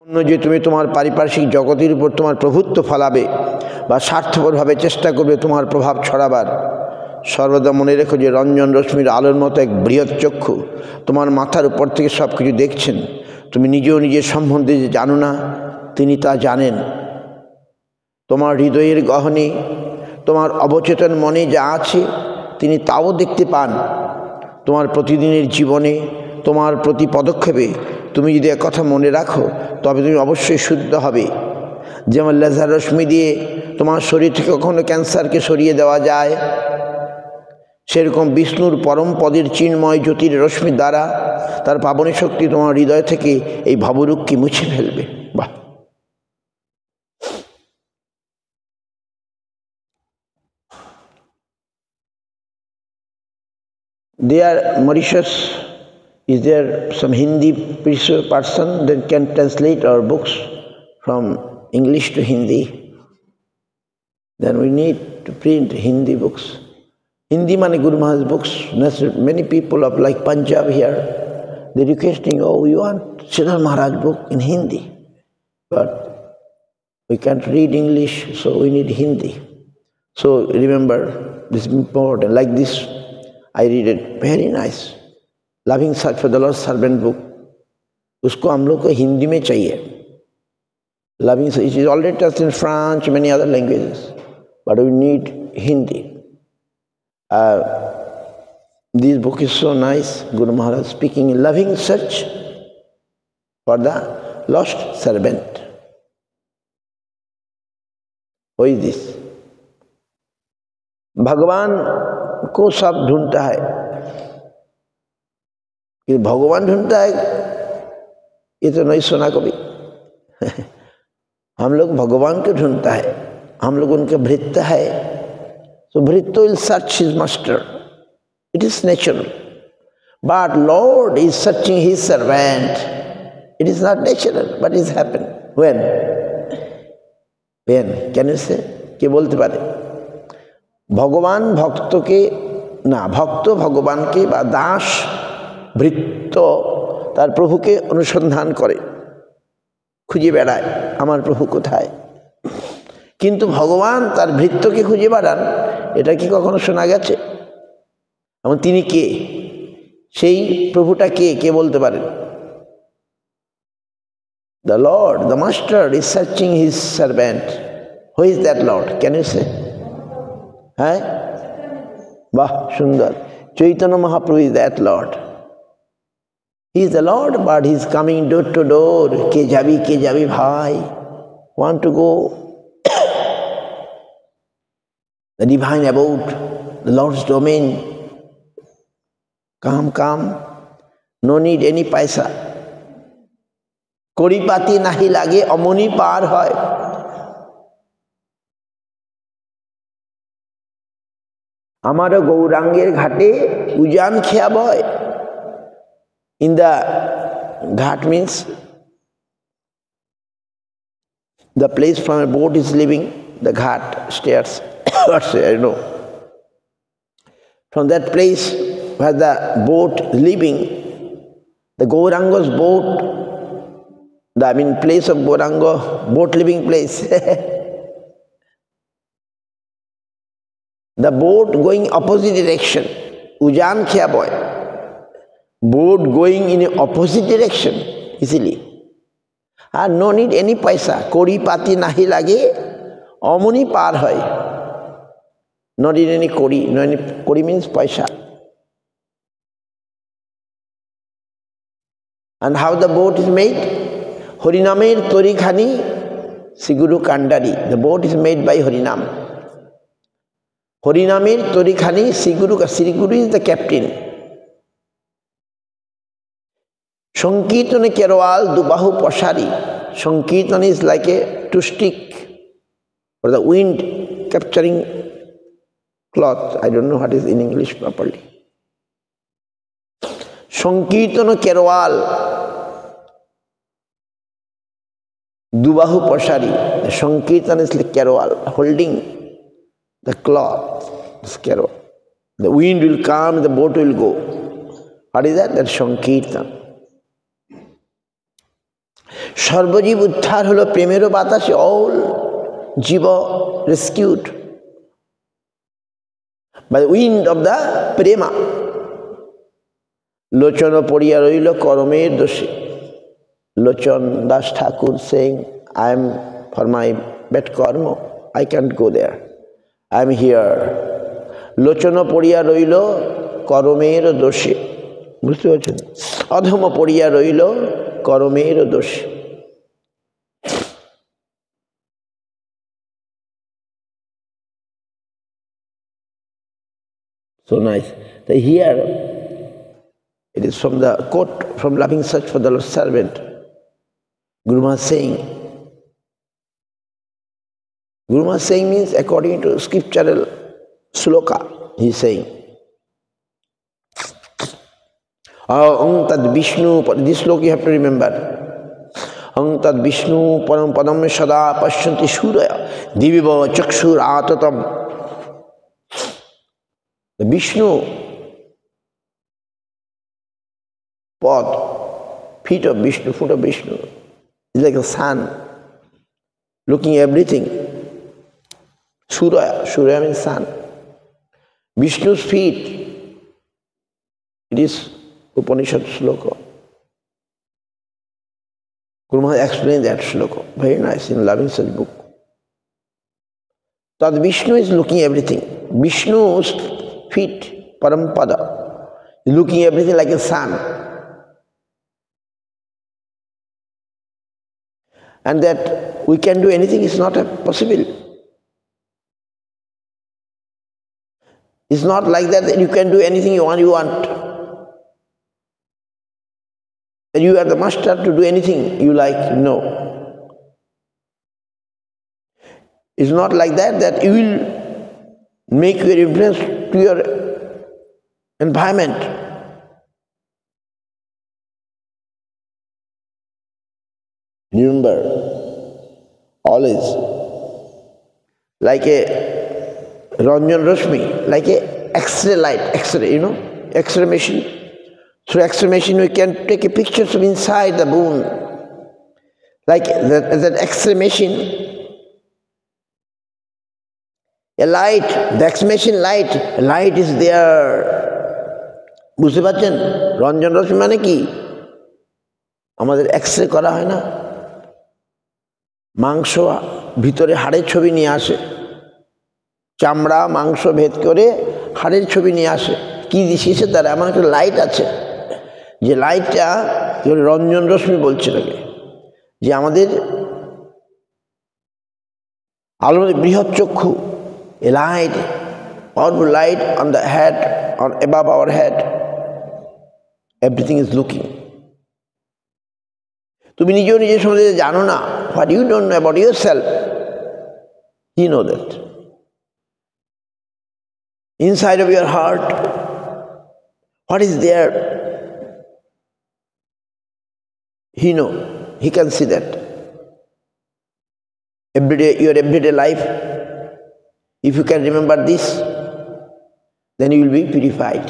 অন্য যে তুমি তোমার পারিপার্শ্বিক জগতের উপর তোমার প্রভুত্ব ফলাবে বা স্বার্থপরভাবে চেষ্টা করবে তোমার প্রভাব ছড়াবার, সর্বদা মনে রেখো যে রঞ্জন রশ্মির আলোর মতো এক বৃহৎ চক্ষু তোমার মাথার উপর থেকে সব কিছু দেখছেন। তুমি নিজেও নিজের সম্বন্ধে যে জানো না, তিনি তা জানেন। তোমার হৃদয়ের গহনে, তোমার অবচেতন মনে যা আছে তিনি তাও দেখতে পান। তোমার প্রতিদিনের জীবনে, তোমার প্রতি পদক্ষেপে তুমি যদি একথা মনে রাখো, তবে তুমি অবশ্যই শুদ্ধ হবে। যেমন লেজার রশ্মি দিয়ে তোমার শরীর থেকে কখনো ক্যান্সারকে সরিয়ে দেওয়া যায়, সেরকম বিষ্ণুর পরম পদের চিন্ময় জ্যোতির রশ্মি দ্বারা তার পাবনী শক্তি তোমার হৃদয় থেকে এই ভাবরূপকে মুছে ফেলবে। বাহ! There, Mauritius, is there some Hindi person that can translate our books from English to Hindi? Then we need to print Hindi books. Hindi mane Guru Maharaj's books. Many people of like Punjab here, they're requesting, oh, we want Siddhar Maharaj book in Hindi. But we can't read English, so we need Hindi. So remember, this is important. Like this, I read it, very nice. Loving Search for the Lord's Servant book. उसको हम लोग को हिंदी में चाहिए. Loving Search, it is already touched in French, many other languages, but we need Hindi. This book is so nice. Guru Maharaj speaking in Loving Search for the Lost Servant. Who is this? भगवान को सब ढूंढता है, कि भगवान ढूंढता है ये तो नहीं सुना कभी। हम लोग भगवान को ढूंढता है, हम लोग उनके भृत्य है। So भृत्य will search his master. It is natural. But Lord is searching his servant. It is not natural, but it happens. When? When? Can you say? কে বলতে পারে? ভগবান ভক্তকে না, ভক্ত ভগবানকে বা দাস ভৃত্য তার প্রভুকে অনুসন্ধান করে, খুঁজে বেড়ায় আমার প্রভু কোথায়। কিন্তু ভগবান তার ভৃত্যকে খুঁজে বেড়ান, এটা কি কখনো শোনা গেছে? এবং তিনি কে? সেই প্রভুটা কে? কে বলতে পারেন? The Lord, the Master is searching his servant. Who is that Lord? Can you say? হ্যাঁ, বাহ, সুন্দর। Chaitanya Mahaprabhu is that Lord. He is the Lord, but he is coming door to door. কে যাবি ভাই? Want to go? The divine abode, the Lord's domain. Come. No need any paisa. কড়িপাতি নাহি লাগে অমনি পার হয়। আমারও গৌরাঙ্গের ঘাটে উজান খেয়া বয়। In the ghat means the place from a boat is leaving, the ghat, stairs, what say, I know. From that place where the boat leaving, the Gauranga's boat, place of Gauranga, boat leaving place. The boat going opposite direction, ujan khya boy. Boat going in opposite direction easily. And no need any paisa. Kori pati nahi lage, omoni par hoy. Not in any kori. No, any kori means paisa. And how the boat is made? Harinamer tori khani Siguru Kandari. The boat is made by Harinam. Harinamer tori khani Siguru is the captain. Sankirtane Kerwal Dubahu Pashari. Sankirtan is like a two stick for the wind capturing cloth. I don't know what is in English properly. Sankirtane Kerwal Dubahu Pashari. The Sankirtan is like Kerwal, holding the cloth, this Kerwal. The wind will come, the boat will go. What is that? That's Sankirtan. সর্বজীব উদ্ধার হলো প্রেমেরও বাতাসে, all জীব rescued by the wind of the প্রেমা। লোচন পড়িয়া রইল করমের দোষে। লোচন দাস ঠাকুর saying, I am for my bad karma, I can't go there, I am here. লোচন পড়িয়া রইল করমের দোষে, বুঝতে পারছেন? অধম পড়িয়া রইল করমের দোষে। So nice. So here it is from the quote from Loving Search for the Lord's Servant. Guru Maharaj saying, Guru Maharaj saying means according to scriptural sloka, he is saying, Ang tad Vishnu, this sloka you have to remember. Ang tad Vishnu param padam sada pashyanti suraya diviva chakshur atatam. The Vishnu pod, feet of Vishnu, foot of Vishnu, is like a sun, looking everything. Suraya, Suraya means sun. Vishnu's feet, it is Upanishad sloka. Guru Maharaj explained that sloka, very nice in Loving Search book. That Vishnu is looking everything. Vishnu's feet, parampada, looking everything like a sun. And that we can do anything is not possible. It's not like that you can do anything you want. That you are the master to do anything you like. No. It's not like that you will make your influence to your environment. Remember, always, like a Ranjan Rashmi, like a X-ray light, X-ray, X-ray machine. Through X-ray machine we can take a picture from inside the bone. Like that X-ray machine, a light, the X-ray machine light is there. বুঝতে পারছেন? রঞ্জন রশ্মি মানে কি? আমাদের X-ray করা হয় না, মাংস ভিতরে হাড়ের ছবি নিয়ে আসে, চামড়া মাংস ভেদ করে হাড়ের ছবি নিয়ে আসে। কি দিশিসের দ্বারা? আমার একটা লাইট আছে, যে লাইটটা রঞ্জন রশ্মি বলছে নাকি, যে আমাদের আলোর বৃহৎ চক্ষু, a light, powerful light on the head, on above our head, everything is looking. তুমি নিজেও নিজের সম্বন্ধে জানো না, what you don't know about yourself, you know that. Inside of your heart, what is there, he know, he can see that. Your everyday life, if you can remember this, then you will be purified.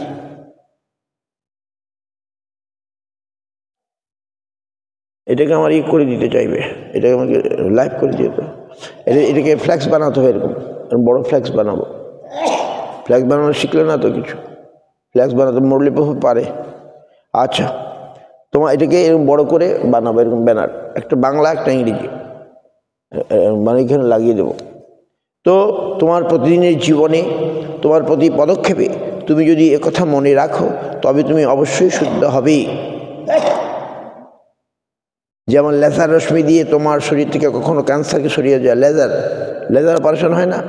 এটাকে আমার করে দিতে চাইবে, এটাকে আমাকে live করে দিতে, এটাকে ফ্ল্যাক্স বানাতে হবে, এরকম বড় ফ্ল্যাক্স বানাবো। ফ্ল্যাক্স বানানো শিখলে না তো কিছু, ফ্ল্যাক্স বানাতে মরলে পারে। আচ্ছা, তোমার এটাকে এরকম বড় করে বানাবো, এরকম ব্যানার, একটা বাংলা একটা ইংরেজি, মানে এখানে লাগিয়ে দেবো। তো তোমার প্রতিদিনের জীবনে, তোমার প্রতি পদক্ষেপে তুমি যদি একথা মনে রাখো, তবে তুমি অবশ্যই শুদ্ধ হবে। যেমন লেজার রশ্মি দিয়ে তোমার শরীর থেকে কখনো ক্যান্সারকে সরিয়ে যায়, লেজার অপারেশন হয় না,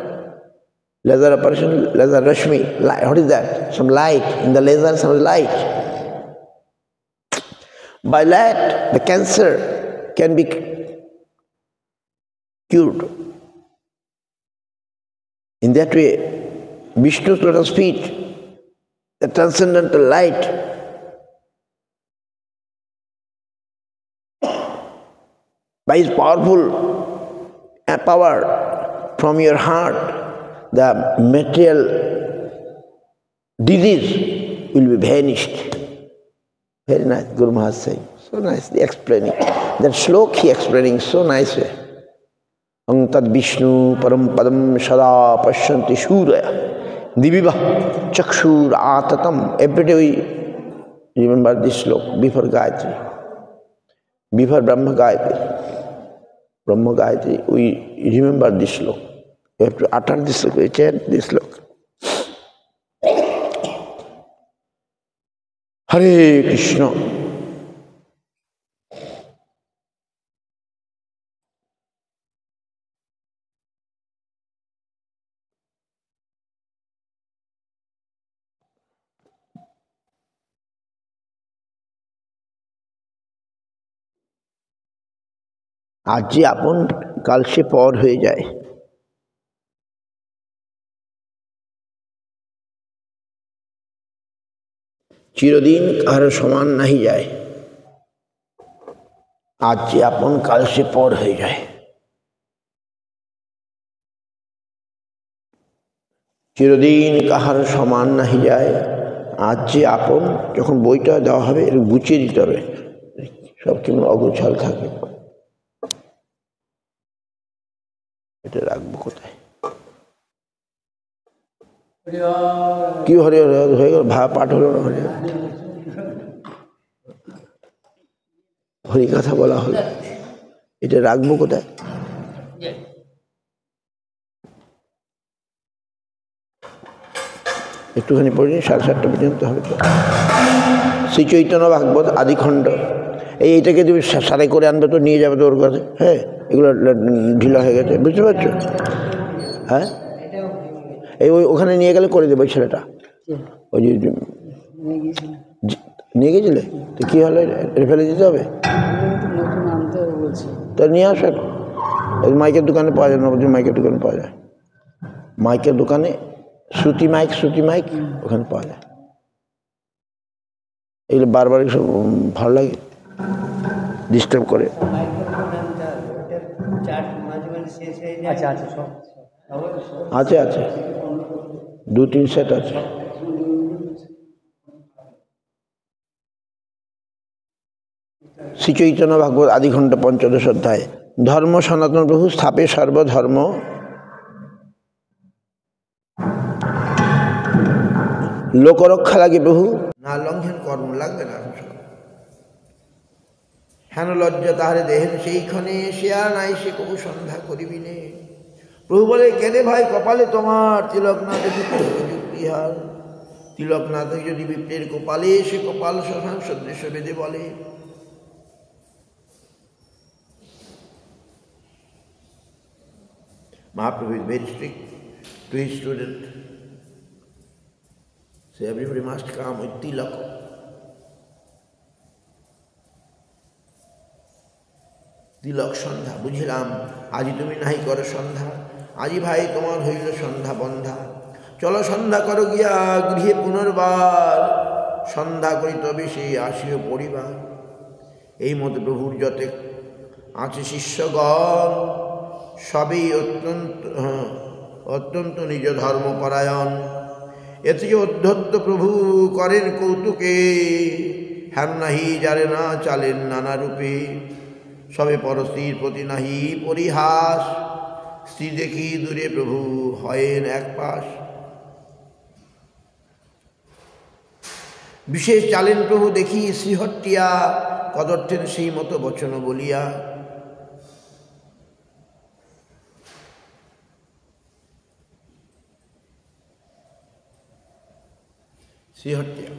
লেজার অপারেশন, লেজার রশ্মি, what is that? Some light in the laser, some light. By that, the cancer can be cured. In that way, Vishnu's lotus feet, the transcendental light, by his powerful power from your heart, the material disease will be vanished. Very nice, Guru Maharaj saying. So nicely explaining. That slok he explaining so nicely. Tad Vishnu param padam sada pashyanti shuraya diviva chakshur atatam. Every day we remember this slok before Gayatri, before Brahma Gayatri, we remember this slok. We have to utter this slok, we chant this slok. Hare Krishna. आज जे अपन काल से पर हो जाए, चिरदिन कारो समान नहीं जाए। आज जे अपन काल से पर हो जाए, चिरदिन काहार समान नहीं जाए। आज जे अपन যখন বইটা দেওয়া হবে এর গুছিয়ে দিতে হবে, সব কেমন অগোছাল থাকে। এটা রাখবো কোথায়? কি হরে হরে হয়ে গেল, পাঠ হলো না? হরি কথা বলা হলো, এটা রাখবো কোথায়? একটুখানি পড়ি, 7:30 পর্যন্ত হবে তো। শ্রী চৈতন্য ভাগবত আদিখণ্ড, এইটাকে তুমি সারাই করে আনবে তো, নিয়ে যাবে তো ওর কাছে। হ্যাঁ, এগুলো ঢিলা হয়ে গেছে, বুঝতে পারছো? হ্যাঁ, এই ওখানে নিয়ে গেলে করে দেবে ছেলেটা। ওই যে নিয়ে গেছিলে তো কী হলে ফেলে দিতে হবে? তো নিয়ে আসো, মাইকের দোকানে পাওয়া যায়, নবদ্বীপ মাইকের দোকানে পাওয়া যায়। মাইকের দোকানে শ্রুতি মাইক ওখানে পাওয়া যায়। এগুলো বারবার সব ভালো লাগে, ডিস্টার্ব করে। আছে 2-3 সেট আছে। শ্রী চৈতন্য ভাগবত আদিখণ্ড 15 অধ্যায়। ধর্ম সনাতন প্রভু স্থাপে সর্বধর্ম, লোকরক্ষা লাগে প্রভু, না লঙ্ঘন কর্ম লাগবে না। হেন লজ্জা তাহারে দেহেন সেইখানে, সে আর নাই সে কবু সন্ধ্যা করিবি নে। প্রভু বলে, কেনে ভাই কপালে তোমার তিলক না দেখিতে যুক্তিহার। তিলক না দেখে যদি বিপ্রের কপালে, সে কপাল শ্মশান সদৃশ বেদে বলে। Mahaprabhu is very strict to his student. So everybody must come with tilak. তিলক সন্ধ্যা, বুঝিলাম আজি তুমি নাহি করো সন্ধ্যা, আজি ভাই তোমার হইল সন্ধ্যা বন্ধা। চলো সন্ধ্যা করো গিয়া গৃহে পুনর্বার, সন্ধ্যা করি তবে সেই আসিও পরিবার। এই মতো প্রভুর যতে আছে শিষ্যগণ, সবই অত্যন্ত নিজ ধর্মপরায়ণ। এতে যে অধ্যত্ত প্রভু করেন কৌতুকে, হেন নাহি যারে না চালেন নানা রূপে। সবে পরস্ত্রীর প্রতি নাহি পরিহাস, স্ত্রী দেখি দূরে প্রভু হয়েন এক পাশ। বিশেষ চালেন প্রভু দেখি শ্রীহট্টিয়া, কদর্থেন সেই মতো বচন বলিয়া। শ্রীহট্টিয়া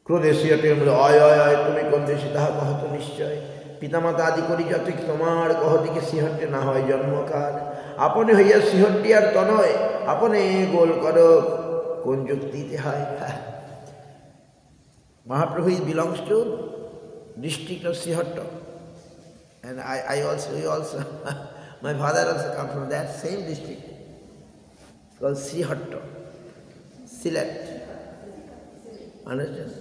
ক্রোধে শ্রীহট্টে অয় অয় অয়, তুমি কোন দেশে তাহা কহত নিশ্চয়। পিতামাতা আদি করি যত তোমার, কহদিকে শ্রীহট্টে না হয় জন্মকার। আপনে হইয়া শ্রীহট্টিয়ার তনয়, আপনে গোল কর কোন যুক্তিতে হয়। Mahaprabhu belongs to district of Srihatta, and we also my father also come from that same district. It's called Srihatta, Sylhet. Understand?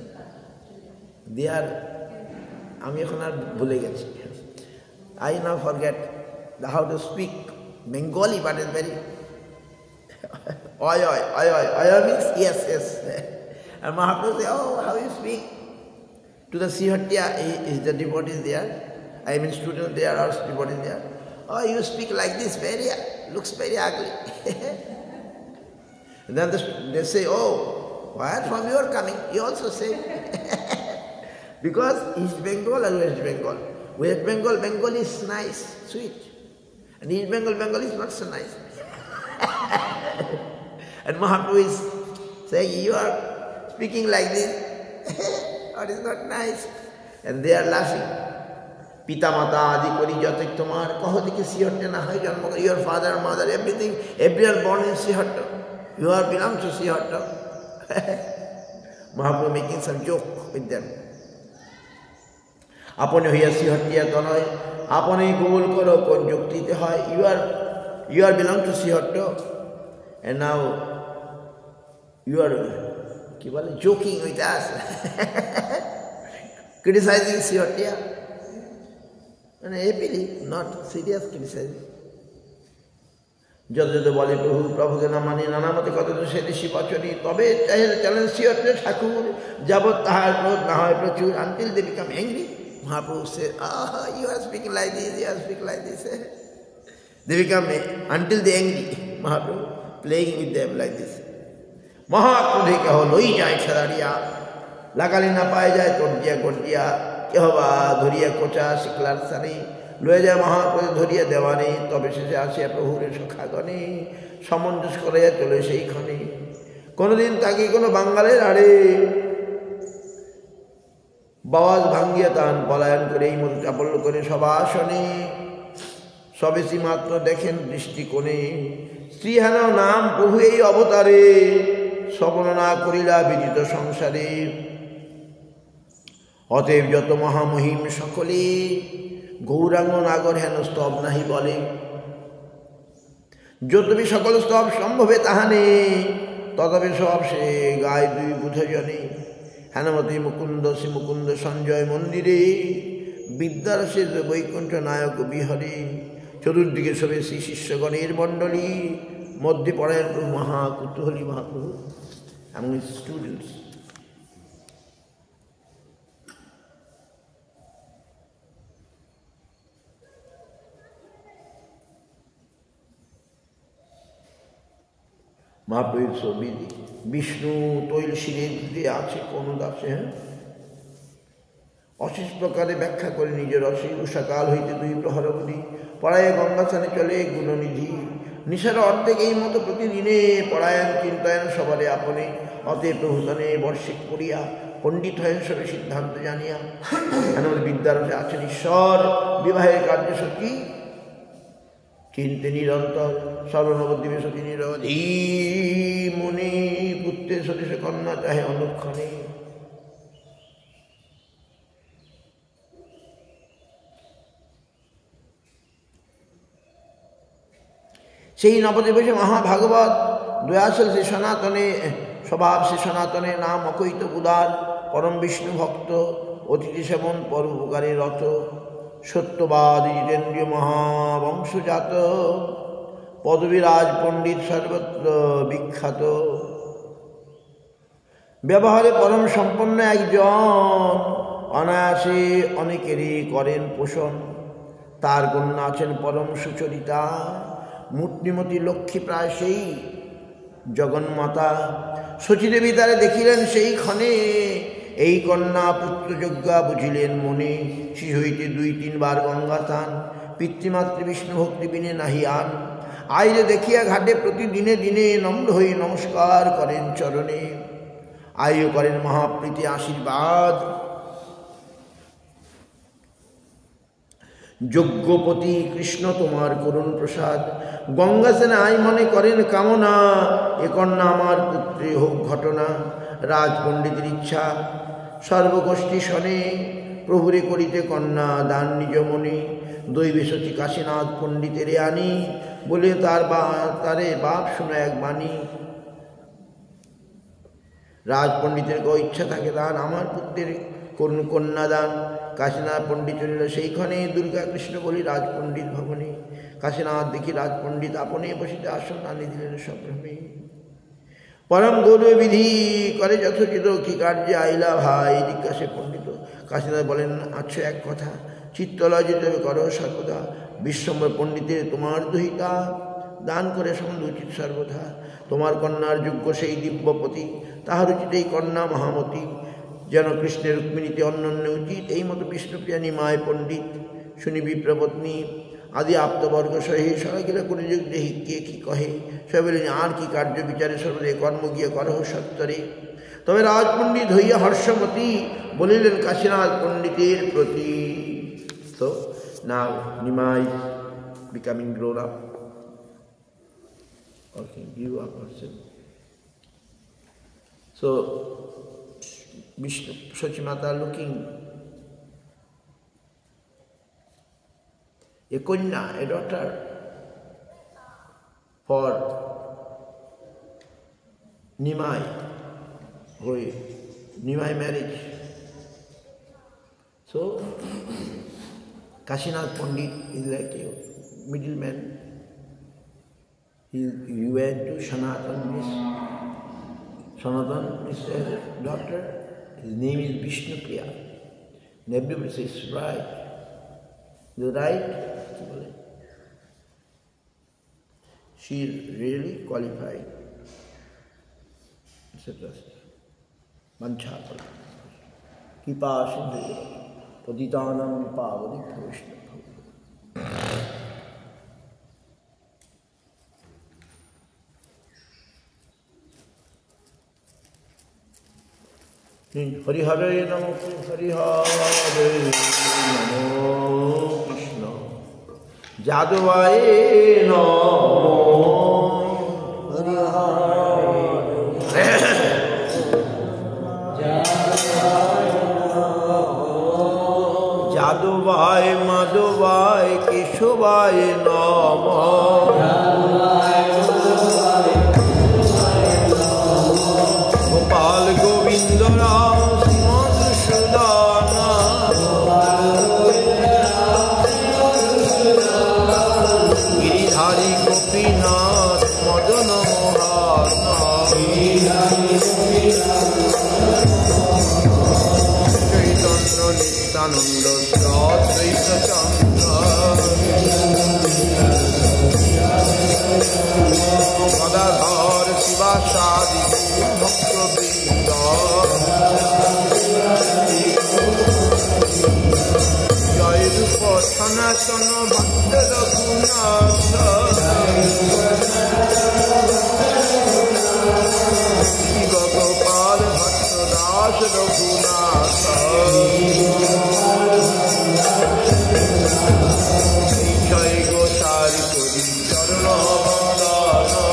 They are, আমি এখন আর ভুলে গেছি। I now forget how to speak Bengali, but it's very Oi, oi, oi, oi. Oi means yes, yes. And Mahaprabhu says, oh, how you speak? To the Sihatya, is the devotees there? I mean students there or devotees there? Oh, you speak like this, looks very ugly. And then they say, oh, where from you are coming? You also say. Because East Bengal or West Bengal? West Bengal, Bengal is nice, sweet. And East Bengal, Bengal is not so nice. And Mahaprabhu is saying, you are speaking like this. That is not nice. And they are laughing. Pita mata adi kori jatik tomar kaho diki Sihatta na hai janma. Your father, mother, everything, everyone born in Sihatta. You are belong to Sihatta. Mahaprabhu making some joke with them. Apone hoya Sihattiya tanay, apone goal koro kon juktite hoy. You are belong to Sihatta, and now you are joking with us, criticizing Sihattiya, and happily, not serious criticizing. যত বলে প্রভুকে না মানি নানামতে কত সে ঋষি বচনী তবে চলেন Sihattiya ঠাকুর যাবৎ তাহার ক্রোধ না হয় প্রচুর until they become angry. Mahaprabhu said, you are speaking like this, you are speaking like this. They become until they angry. Mahaprabhu playing with them like this. মহাক্রোধে কেহ লই যায় খেলাড়িয়া লাগালি না পায় যায় কর্জিয়া কেহ বা ধরিয়া কোচা শিকলার সানি লয়ে যায় মহাক্রোধে ধরিয়া দেওয়ানি তবে শেষে আসিয়া প্রভুরে সখাগণে সমঞ্জস করাইয়া চলে সেইখানে কোনোদিন তাকে কোনো বাঙালের আড়ে বাওয়াজ ভাঙ্গিয়া তান পলায়ন করে এই মতো চাপল্য করে সবাসনে সবেশি মাত্র দেখেন দৃষ্টিকোণে শ্রীহেন নাম প্রভু এই অবতারে সবর্ণনা করিলা বিদিত সংসারে অতএব যত মহামহিম সকলে গৌরাঙ্গ নাগর হেন স্তব নাহি বলে যতবি সকল স্তব সম্ভবে তাহানে ততবে সব সে গায় দুই বুধজনে হেনমতি মুকুন্দ শ্রী মুকুন্দ সঞ্জয় মন্দিরে বিদ্যারসে বৈকুণ্ঠ নায়ক বিহরে চতুর্দিকে সবে শ্রী শিষ্যগণের মণ্ডলী মধ্যে পড়েন প্রভু মহাকুতূহলী Mahaprabhu among his students. Mahaprabhu is so busy. Vishnu তৈল শিরের দিকে আছে কোন দাসে অশেষ প্রকারে ব্যাখ্যা করে নিজের অশেষ উষাকাল হইতে দুই প্রহর অবধি পড়ায় গঙ্গাস্থানে চলে গুণনিধি নিশার অর্ধেক এই মতো প্রতিদিনে পড়ায়ন চিন্তায়ন সবারে আপনে অতএব প্রভুতনে বর্ষিক করিয়া পণ্ডিত হয়ে সবে সিদ্ধান্ত জানিয়া এমন বিদ্যারসে আছেন ঈশ্বর বিবাহের কার্যসূচি চিন্তে নিরন্তর সর্বনবদ্বীপে সতী নিরবধি মুনি পুত্রের সদস্য কন্যা চাহে অনুক্ষণে সেই নবদ্বীপে মহাভাগবত দয়াশল শ্রী সনাতনে স্বভাব শ্রী সনাতনের নাম অকৈত উদার পরম বিষ্ণু ভক্ত অতিথি সেবন পরোপকারে রত সত্যবাদ জিতেন্দ্রীয় মহাবংশজাত পদবীরাজ পণ্ডিত সর্বত্র বিখ্যাত ব্যবহারে পরম সম্পন্ন একজন অনায়াসে অনেকেরই করেন পোষণ তার কন্যা আছেন পরম সুচরিতা মূর্তিমতী লক্ষ্মী প্রায় সেই জগন্মাতা শচীদেবী তারে দেখিলেন সেই ক্ষণে এই কন্যা পুত্রযজ্ঞা বুঝিলেন মনে শিশু হইতে 2-3 বার গঙ্গা স্নান পিতৃমাতৃ বিষ্ণু ভক্তি বিনে নাহি আন আইরে দেখিয়া ঘাটে প্রতিদিনে দিনে নম্র হয়ে নমস্কার করেন চরণে আইও করেন মহাপ্রীতি আশীর্বাদ যজ্ঞপতি কৃষ্ণ তোমার করুণ প্রসাদ গঙ্গা স্নানে আই মনে করেন কামনা এ কন্যা আমার পুত্রে হোক ঘটনা রাজপণ্ডিতের ইচ্ছা সর্বগোষ্ঠী শনে প্রভুরে করিতে কন্যা দান নিজ মনে দৈবে সচী কাশীনাথ পণ্ডিতের আনি বলে তারে বাপ শুনে এক বাণী রাজপণ্ডিতের গো ইচ্ছা থাকে দান আমার পুত্রের করুণ কন্যা দান কাশীনাথ পণ্ডিত চলিল সেইখানে দুর্গা কৃষ্ণ বলি রাজপণ্ডিত ভবনে কাশীনাথ দেখি রাজপণ্ডিত আপনি বসিতে আসন আনি দিলেন সম্ভ্রমে। পরম গৌরবে বিধি করে যথোচিত কি কার্যে আইলা ভাই জিজ্ঞাসে পণ্ডিত। কাশীনাথ বলেন, আচ্ছা এক কথা, চিত্তলজিত করো সর্বদা, বিশ্বম্বর পণ্ডিতের তোমার দুহিতা, দান করে সম্বন্ধ উচিত সর্বদা। তোমার কন্যার যোগ্য সেই দিব্যপতি, তাহার উচিত এই কন্যা মহামতি, যেন কৃষ্ণের রুক্মিণীতে অন্যান্য উচিত। এই মতো বিষ্ণুপ্রিয়া নিমায় পণ্ডিত শুনি বিপ্রপত্নী আদি আপ্তবর্গ সহে সবাই গেলে কোন যুগ দেহি কে কি কহে। সবাই বলেন, আর কি কার্য বিচারে সর্বদে কর্ম গিয়ে করহ সত্তরে। তবে রাজপণ্ডিত হইয়া হর্ষমতী বলিলেন কাশীনাথ পণ্ডিতের প্রতি। So now Nimai is becoming grown up. Okay, give a person. So Vishnu Sachimata looking a Kunya, a daughter, for Nimai, Nimai marriage. So Kashinath Pandit is like a middleman. He went to Sanatan Mishra's daughter. His name is Vishnupriya. And everybody says, right. You're right. She is really qualified. Etc. Manchapala. Kipa Sindhu. Paditanam Pavadi Krishna. Hari Hare Namo Hari Hare Namo Krishna Jadavaye Namo Hari Hare Jadavaye Madhavaye Keshavaye Namo Gopal Govinda Ram Madhusudana Giridhari Gopinath Madana Mohana Chaitanya Nityananda Sadvaita Chandra Gadadhar Sivasadi Bhakta Vrinda Jai Rupa Sanatana Bhakta Raghunatha Jiva Gopal Bhakta Das Raghunatha Jai Gosari Kori Charana Vandana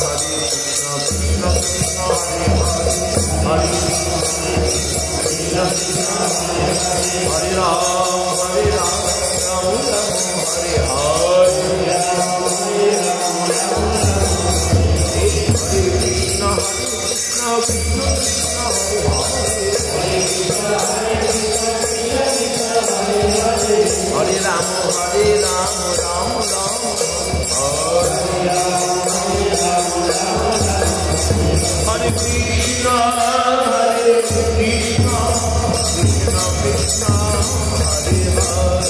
Hare Krishna Hare Ram, Ram Ram, Hare Hare Krishna, Krishna Krishna, Hare Hare.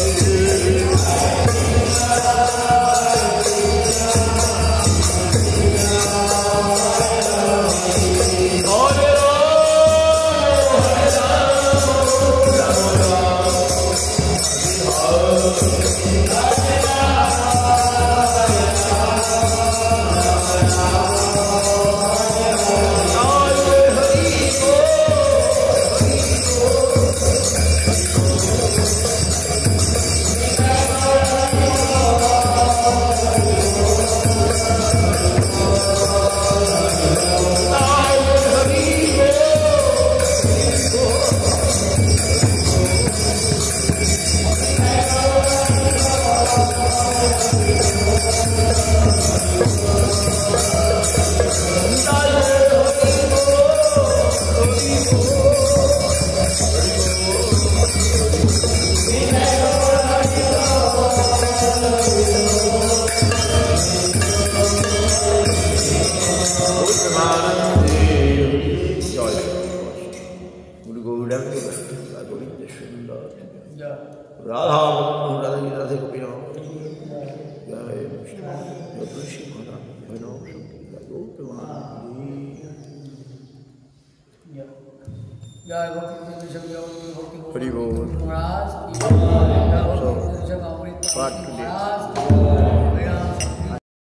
Hari Bol. So, part today.